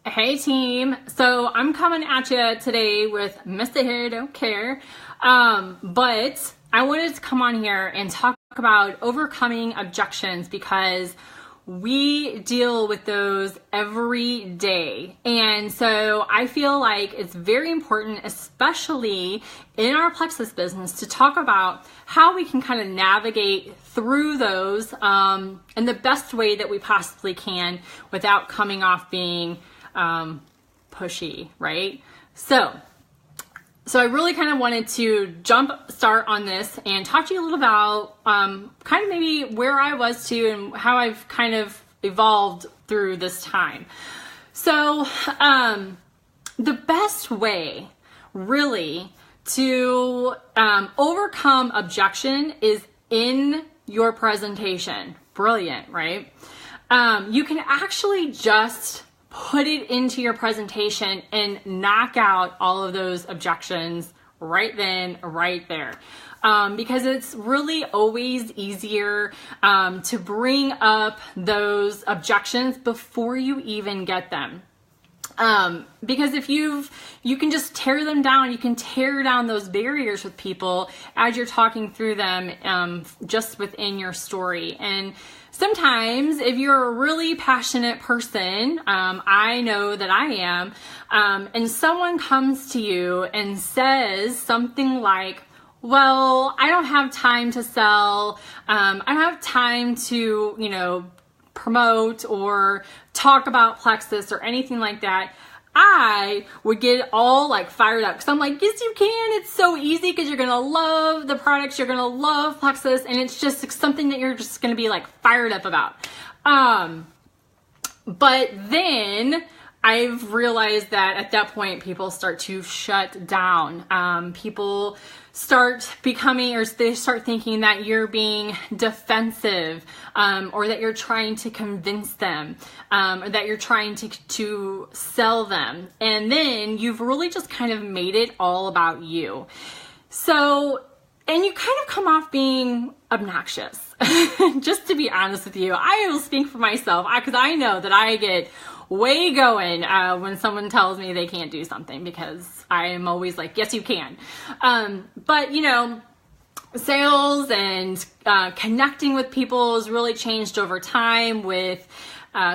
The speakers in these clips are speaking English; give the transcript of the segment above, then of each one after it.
Hey team, so I'm coming at you today with Mr. Hair Don't Care, but I wanted to come on here and talk about overcoming objections because we deal with those every day. And so I feel like it's very important, especially in our plexus business, to talk about how we can kind of navigate through those in the best way that we possibly can without coming off being pushy, right? So I really kind of wanted to start on this and talk to you a little about kind of maybe where I was to and how I've kind of evolved through this time. So the best way really to overcome objection is in your presentation. Brilliant, right? You can actually just put it into your presentation and knock out all of those objections right then, right there. Because it's really always easier to bring up those objections before you even get them. Because if you can just tear them down, you can tear down those barriers with people as you're talking through them just within your story. And sometimes if you're a really passionate person, I know that I am, and someone comes to you and says something like, well, I don't have time to sell, I don't have time to, promote or talk about plexus or anything like that, I would get all like fired up because I'm like, yes, you can. It's so easy because you're going to love the products. You're going to love plexus. And it's just something that you're just going to be like fired up about. But then I've realized that at that point, people start to shut down. People start becoming, or they start thinking that you're being defensive, or that you're trying to convince them, or that you're trying to sell them. And then you've really just kind of made it all about you. So, and you kind of come off being obnoxious. Just to be honest with you, I will speak for myself because I know that I get way going when someone tells me they can't do something, because I am always like, yes, you can. But sales and connecting with people has really changed over time with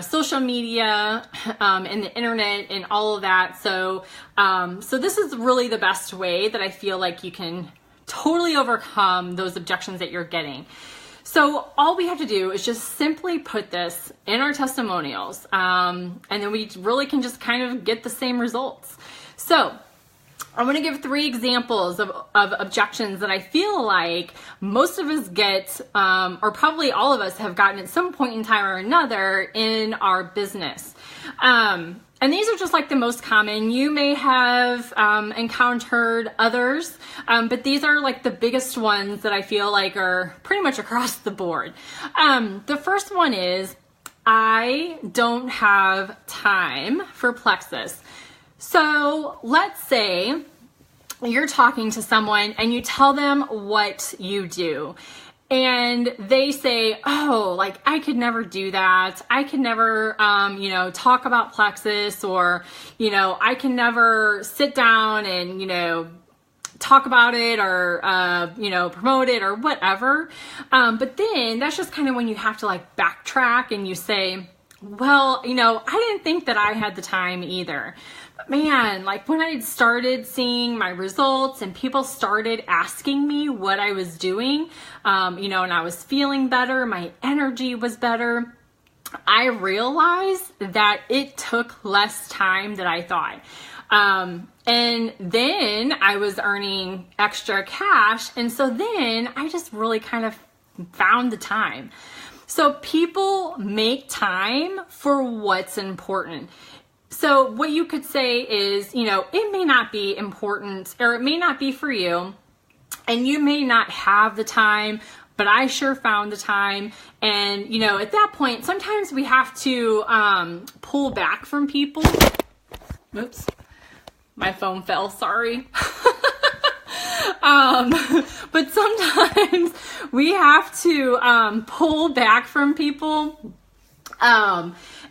social media and the internet and all of that. So this is really the best way that I feel like you can totally overcome those objections that you're getting. So all we have to do is just simply put this in our testimonials, and then we really can just kind of get the same results. So I'm going to give 3 examples of objections that I feel like most of us get, or probably all of us have gotten at some point in time or another in our business. And these are just like the most common. You may have encountered others, but these are like the biggest ones that I feel like are pretty much across the board. The first one is, I don't have time for plexus. So let's say you're talking to someone and you tell them what you do. And they say, oh, like I could never do that. I could never, talk about plexus, or, I can never sit down and, talk about it or, promote it or whatever. But then that's just kind of when you have to like backtrack and you say, well, I didn't think that I had the time either. But man, like when I started seeing my results and people started asking me what I was doing, and I was feeling better, my energy was better, I realized that it took less time than I thought. And then I was earning extra cash. And so then I just really kind of found the time. So people make time for what's important. So what you could say is, it may not be important, or it may not be for you, and you may not have the time, but I sure found the time. And, at that point, sometimes we have to pull back from people. Oops, my phone fell, sorry. But sometimes we have to pull back from people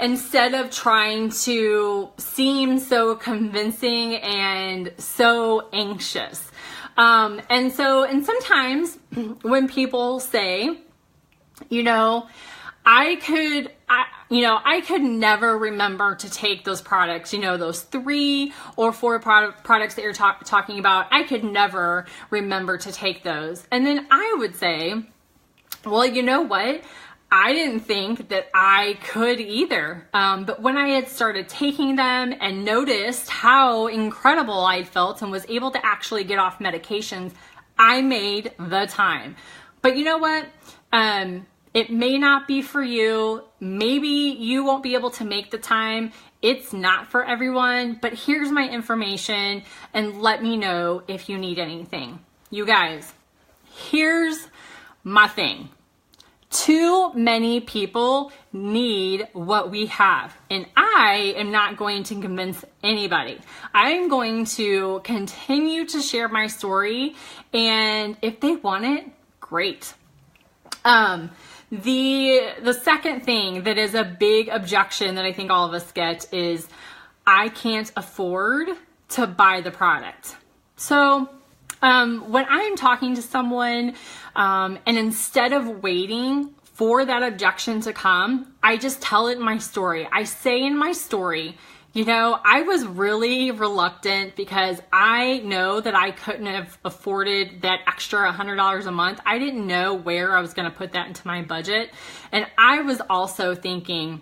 Instead of trying to seem so convincing and so anxious. And sometimes when people say, I could never remember to take those products, those 3 or 4 products that you're talking about, I could never remember to take those. And then I would say, well, you know what? I didn't think that I could either. But when I had started taking them and noticed how incredible I felt and was able to actually get off medications, I made the time. But you know what? It may not be for you. Maybe you won't be able to make the time. It's not for everyone, but here's my information and let me know if you need anything. You guys, here's my thing. Too many people need what we have, and I am not going to convince anybody. I am going to continue to share my story, and if they want it, great. The second thing that is a big objection that I think all of us get is, I can't afford to buy the product. So when I'm talking to someone, and instead of waiting for that objection to come, I just tell it in my story. I say in my story, I was really reluctant because I know that I couldn't have afforded that extra $100 a month. I didn't know where I was going to put that into my budget. And I was also thinking,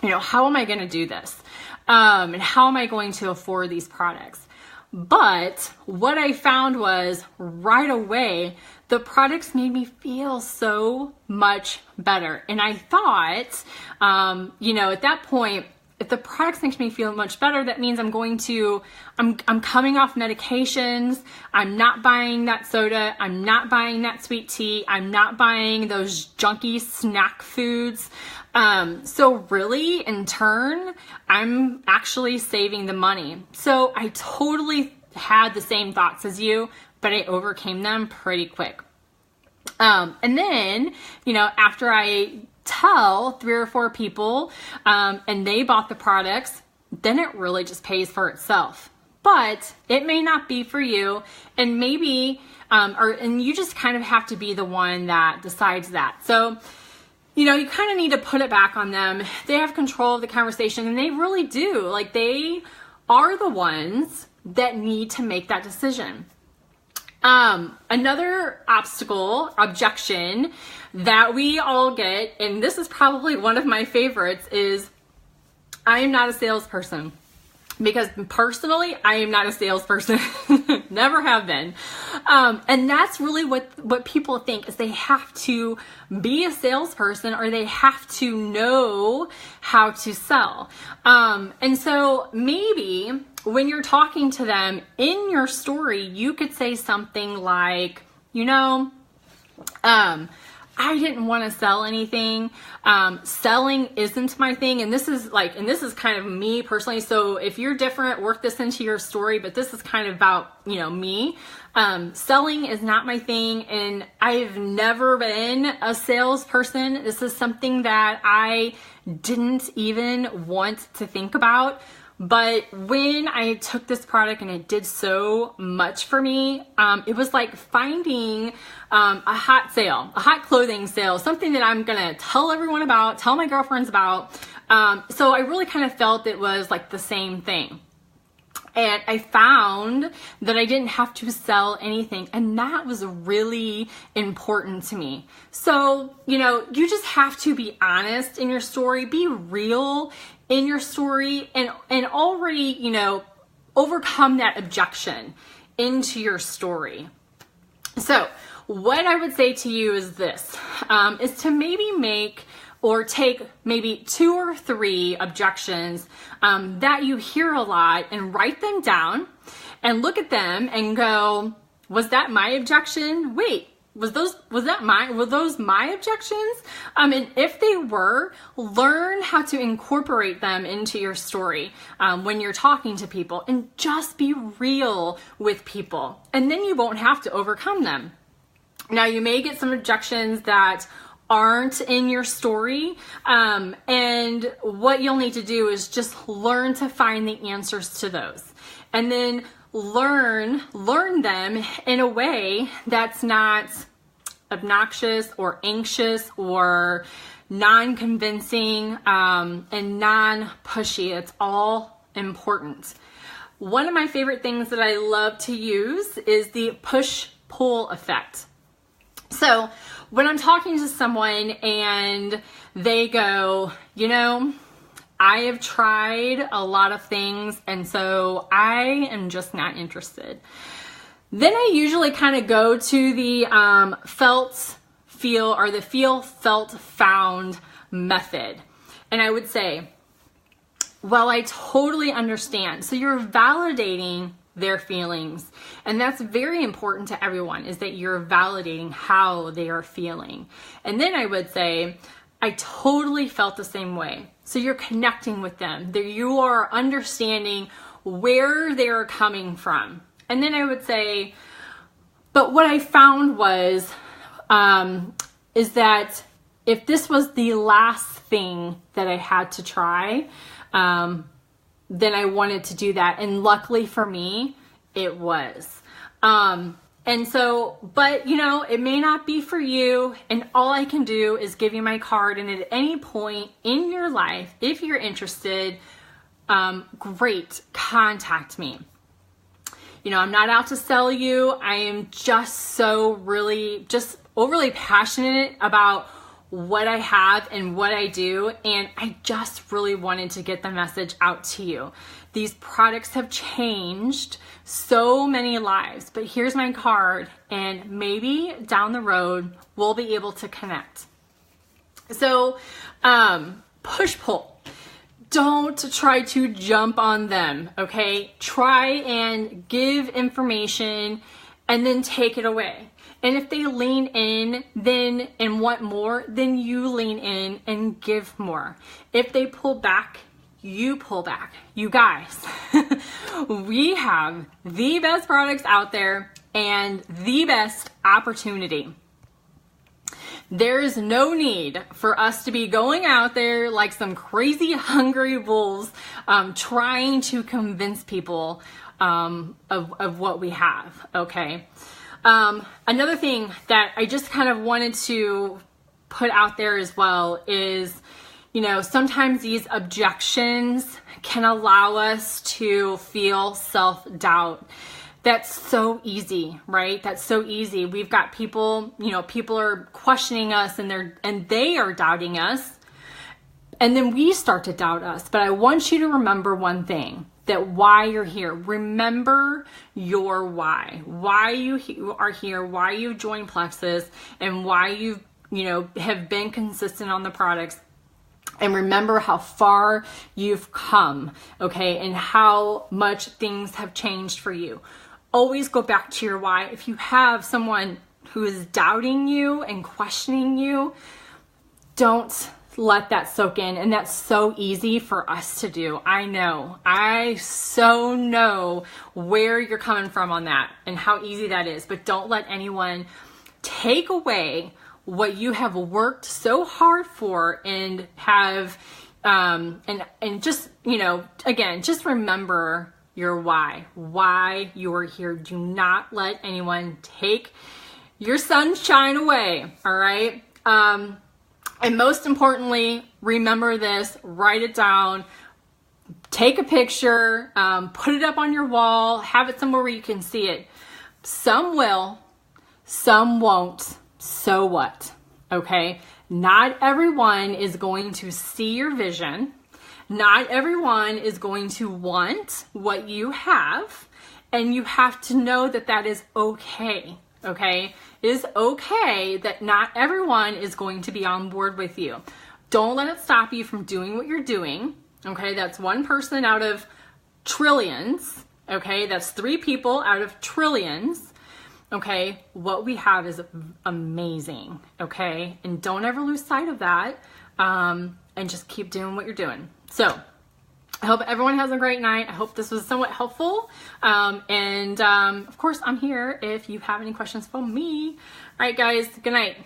how am I going to do this? And how am I going to afford these products? But what I found was right away, the products made me feel so much better. And I thought, at that point, if the products make me feel much better, that means I'm coming off medications. I'm not buying that soda. I'm not buying that sweet tea. I'm not buying those junky snack foods. So really, in turn, I'm actually saving the money. So I totally had the same thoughts as you, but I overcame them pretty quick. And then, after I tell 3 or 4 people, and they bought the products, then it really just pays for itself. But it may not be for you, and maybe, and you just kind of have to be the one that decides that. So, you kind of need to put it back on them. They have control of the conversation, and they really do. Like, they are the ones that need to make that decision. Another objection that we all get, and this is probably one of my favorites, is I am not a salesperson. Because personally, I am not a salesperson. Never have been. And that's really what people think, is they have to be a salesperson or they have to know how to sell. And so maybe when you're talking to them in your story, you could say something like, I didn't want to sell anything. Selling isn't my thing. And this is kind of me personally. So if you're different, work this into your story, but this is kind of about, me. Selling is not my thing. And I've never been a salesperson. This is something that I didn't even want to think about. But when I took this product and it did so much for me, it was like finding a hot clothing sale, something that I'm gonna tell everyone about, tell my girlfriends about. So I really kind of felt it was like the same thing. And I found that I didn't have to sell anything. And that was really important to me. So, you just have to be honest in your story, be real in your story, and already, overcome that objection into your story. So what I would say to you is this, is to maybe take maybe 2 or 3 objections that you hear a lot and write them down and look at them and go, was that my objection? Wait, were those my objections? And if they were, learn how to incorporate them into your story when you're talking to people, and just be real with people. And then you won't have to overcome them. Now, you may get some objections that aren't in your story. And what you'll need to do is just learn to find the answers to those. And then learn them in a way that's not obnoxious or anxious or non-convincing and non-pushy. It's all important. One of my favorite things that I love to use is the push-pull effect. So when I'm talking to someone and they go, you know, I have tried a lot of things and so I am just not interested. Then I usually kind of go to the felt, feel, or the feel, felt, found method. And I would say, well, I totally understand. So you're validating their feelings. And that's very important to everyone, is that you're validating how they are feeling. And then I would say, I totally felt the same way. So you're connecting with them. You are understanding where they're coming from. And then I would say, but what I found was, is that if this was the last thing that I had to try, then I wanted to do that. And luckily for me, it was. And so, but you know, it may not be for you, and all I can do is give you my card. And at any point in your life, if you're interested, great, contact me. You know, I'm not out to sell you. I am just just overly passionate about what I have and what I do. And I just really wanted to get the message out to you. These products have changed so many lives, but here's my card, and maybe down the road, we'll be able to connect. So, push-pull. Don't try to jump on them, okay? Try and give information and then take it away. And if they lean in and want more, then you lean in and give more. If they pull back, you pull back. You guys, we have the best products out there and the best opportunity. There is no need for us to be going out there like some crazy hungry wolves, trying to convince people of what we have, okay? Another thing that I just kind of wanted to put out there as well is, you know, sometimes these objections can allow us to feel self-doubt. That's so easy, right? That's so easy. We've got people, you know, people are questioning us and they are doubting us. And then we start to doubt us. But I want you to remember one thing, that why you're here. Remember your why you are here, why you joined Plexus, and why you have been consistent on the products. And remember how far you've come, okay, and how much things have changed for you. Always go back to your why. If you have someone who is doubting you and questioning you, don't let that soak in. And that's so easy for us to do. I so know where you're coming from on that and how easy that is. But don't let anyone take away what you have worked so hard for and have, and just, again, just remember your why you are here. Do not let anyone take your sunshine away. All right. And most importantly, remember this, write it down, take a picture, put it up on your wall, have it somewhere where you can see it. Some will, some won't. So what? Okay. Not everyone is going to see your vision. Not everyone is going to want what you have. And you have to know that that is okay. Okay. It is okay that not everyone is going to be on board with you. Don't let it stop you from doing what you're doing. Okay. That's one person out of trillions. Okay. That's 3 people out of trillions. Okay. What we have is amazing. Okay. And don't ever lose sight of that. And just keep doing what you're doing. So I hope everyone has a great night. I hope this was somewhat helpful. Of course, I'm here if you have any questions for me. All right, guys. Good night.